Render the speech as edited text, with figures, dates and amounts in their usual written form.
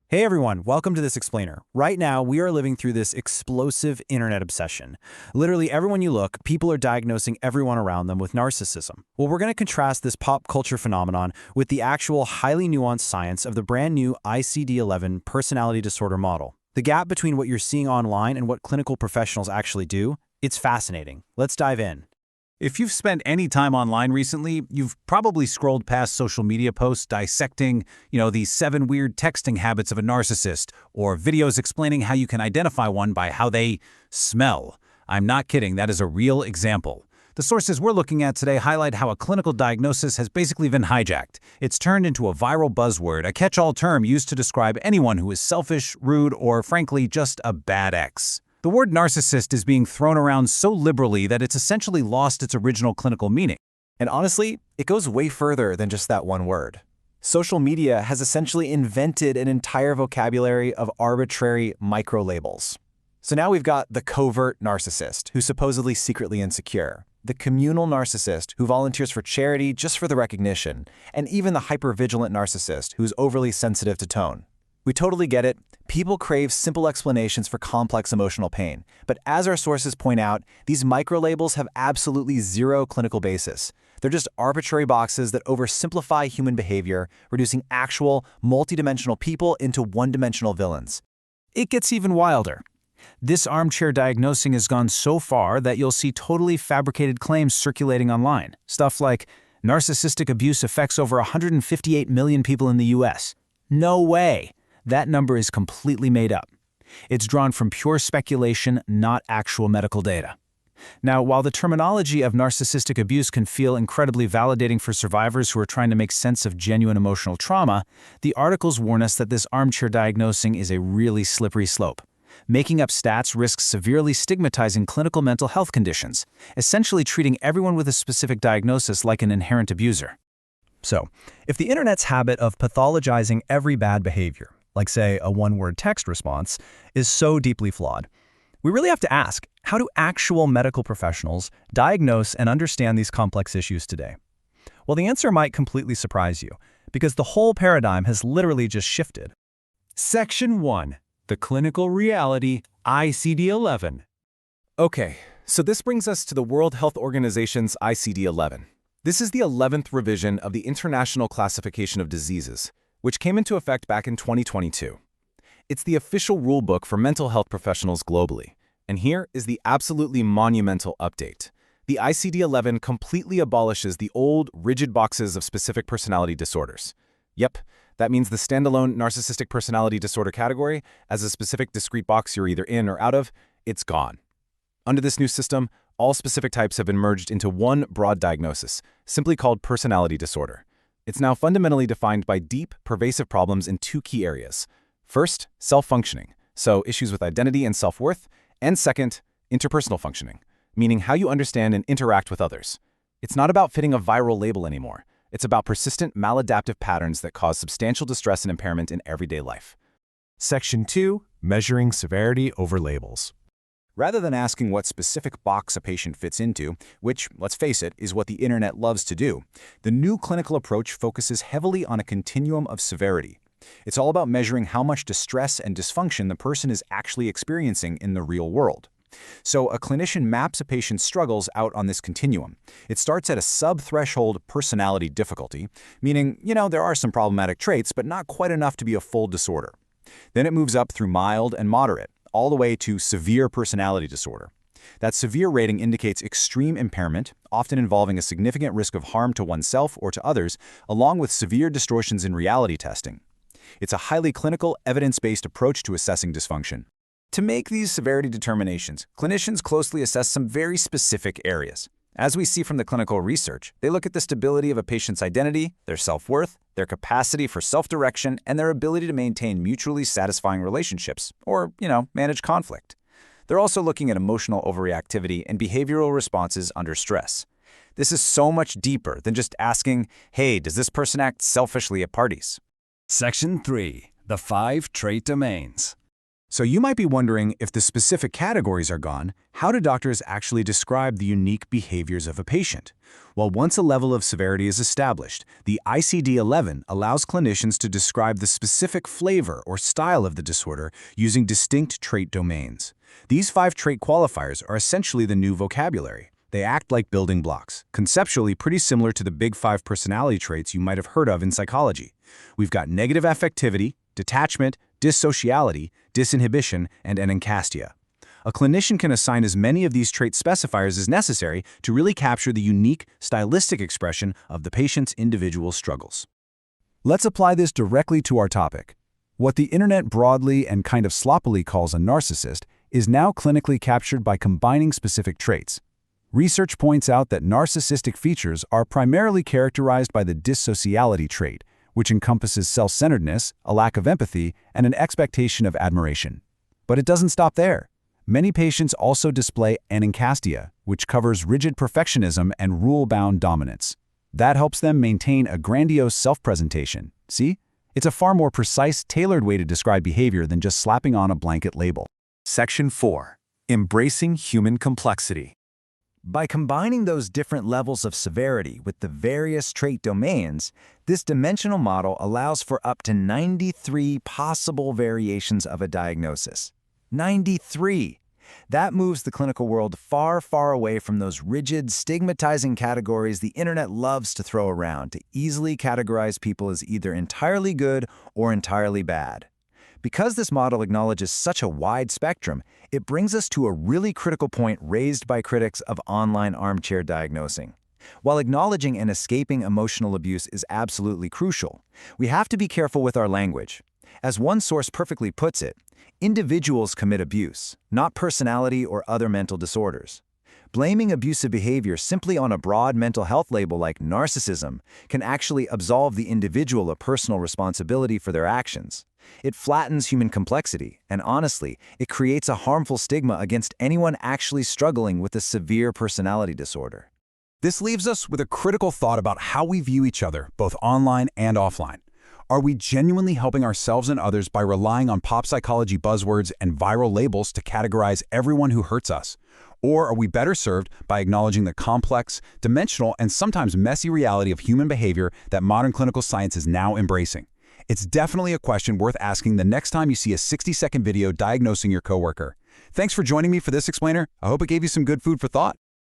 Hey everyone, welcome to This Explainer. Right now, we are living through this explosive internet obsession. Literally, everyone you look, people are diagnosing everyone around them with narcissism. Well, we're going to contrast this pop culture phenomenon with the actual highly nuanced science of the brand new ICD-11 personality disorder model. The gap between what you're seeing online and what clinical professionals actually do, it's fascinating. Let's dive in. If you've spent any time online recently, you've probably scrolled past social media posts dissecting, the 7 weird texting habits of a narcissist, or videos explaining how you can identify one by how they smell. I'm not kidding, that is a real example. The sources we're looking at today highlight how a clinical diagnosis has basically been hijacked. It's turned into a viral buzzword, a catch-all term used to describe anyone who is selfish, rude, or frankly, just a bad ex. The word narcissist is being thrown around so liberally that it's essentially lost its original clinical meaning. And honestly, it goes way further than just that one word. Social media has essentially invented an entire vocabulary of arbitrary micro-labels. So now we've got the covert narcissist, who's supposedly secretly insecure, the communal narcissist, who volunteers for charity just for the recognition, and even the hypervigilant narcissist, who's overly sensitive to tone. We totally get it. People crave simple explanations for complex emotional pain. But as our sources point out, these micro-labels have absolutely zero clinical basis. They're just arbitrary boxes that oversimplify human behavior, reducing actual, multidimensional people into one-dimensional villains. It gets even wilder. This armchair diagnosing has gone so far that you'll see totally fabricated claims circulating online. Stuff like, narcissistic abuse affects over 158 million people in the US. No way! That number is completely made up. It's drawn from pure speculation, not actual medical data. Now, while the terminology of narcissistic abuse can feel incredibly validating for survivors who are trying to make sense of genuine emotional trauma, the articles warn us that this armchair diagnosing is a really slippery slope. Making up stats risks severely stigmatizing clinical mental health conditions, essentially treating everyone with a specific diagnosis like an inherent abuser. So, if the internet's habit of pathologizing every bad behavior, like say a one-word text response, is so deeply flawed, we really have to ask, how do actual medical professionals diagnose and understand these complex issues today? Well, the answer might completely surprise you, because the whole paradigm has literally just shifted. Section 1. The Clinical Reality, ICD-11. Okay, so this brings us to the World Health Organization's ICD-11. This is the 11th revision of the International Classification of Diseases, which came into effect back in 2022. It's the official rulebook for mental health professionals globally. And here is the absolutely monumental update. The ICD-11 completely abolishes the old, rigid boxes of specific personality disorders. Yep, that means the standalone narcissistic personality disorder category, as a specific discrete box you're either in or out of, it's gone. Under this new system, all specific types have been merged into one broad diagnosis, simply called personality disorder. It's now fundamentally defined by deep, pervasive problems in 2 key areas. First, self-functioning, so issues with identity and self-worth, and second, interpersonal functioning, meaning how you understand and interact with others. It's not about fitting a viral label anymore. It's about persistent, maladaptive patterns that cause substantial distress and impairment in everyday life. Section 2. Measuring severity over labels. Rather than asking what specific box a patient fits into, which, let's face it, is what the internet loves to do, the new clinical approach focuses heavily on a continuum of severity. It's all about measuring how much distress and dysfunction the person is actually experiencing in the real world. So a clinician maps a patient's struggles out on this continuum. It starts at a sub-threshold personality difficulty, meaning, there are some problematic traits, but not quite enough to be a full disorder. Then it moves up through mild and moderate, all the way to severe personality disorder. That severe rating indicates extreme impairment, often involving a significant risk of harm to oneself or to others, along with severe distortions in reality testing. It's a highly clinical, evidence-based approach to assessing dysfunction. To make these severity determinations, clinicians closely assess some very specific areas. As we see from the clinical research, they look at the stability of a patient's identity, their self-worth, their capacity for self-direction, and their ability to maintain mutually satisfying relationships, or, manage conflict. They're also looking at emotional overreactivity and behavioral responses under stress. This is so much deeper than just asking, hey, does this person act selfishly at parties? Section 3. The 5 Trait Domains. So you might be wondering, if the specific categories are gone, how do doctors actually describe the unique behaviors of a patient? Well, once a level of severity is established, the ICD-11 allows clinicians to describe the specific flavor or style of the disorder using distinct trait domains. These 5 trait qualifiers are essentially the new vocabulary. They act like building blocks, conceptually pretty similar to the big 5 personality traits you might have heard of in psychology. We've got negative affectivity, detachment, dissociality, disinhibition, and anancastia. A clinician can assign as many of these trait specifiers as necessary to really capture the unique, stylistic expression of the patient's individual struggles. Let's apply this directly to our topic. What the internet broadly and kind of sloppily calls a narcissist is now clinically captured by combining specific traits. Research points out that narcissistic features are primarily characterized by the dissociality trait, which encompasses self-centeredness, a lack of empathy, and an expectation of admiration. But it doesn't stop there. Many patients also display anancastia, which covers rigid perfectionism and rule-bound dominance. That helps them maintain a grandiose self-presentation. See? It's a far more precise, tailored way to describe behavior than just slapping on a blanket label. Section 4. Embracing human complexity. By combining those different levels of severity with the various trait domains, this dimensional model allows for up to 93 possible variations of a diagnosis. 93! That moves the clinical world far, far away from those rigid, stigmatizing categories the internet loves to throw around to easily categorize people as either entirely good or entirely bad. Because this model acknowledges such a wide spectrum, it brings us to a really critical point raised by critics of online armchair diagnosing. While acknowledging and escaping emotional abuse is absolutely crucial, we have to be careful with our language. As one source perfectly puts it, individuals commit abuse, not personality or other mental disorders. Blaming abusive behavior simply on a broad mental health label like narcissism can actually absolve the individual of personal responsibility for their actions. It flattens human complexity, and honestly, it creates a harmful stigma against anyone actually struggling with a severe personality disorder. This leaves us with a critical thought about how we view each other, both online and offline. Are we genuinely helping ourselves and others by relying on pop psychology buzzwords and viral labels to categorize everyone who hurts us? Or are we better served by acknowledging the complex, dimensional, and sometimes messy reality of human behavior that modern clinical science is now embracing? It's definitely a question worth asking the next time you see a 60-second video diagnosing your coworker. Thanks for joining me for this explainer. I hope it gave you some good food for thought.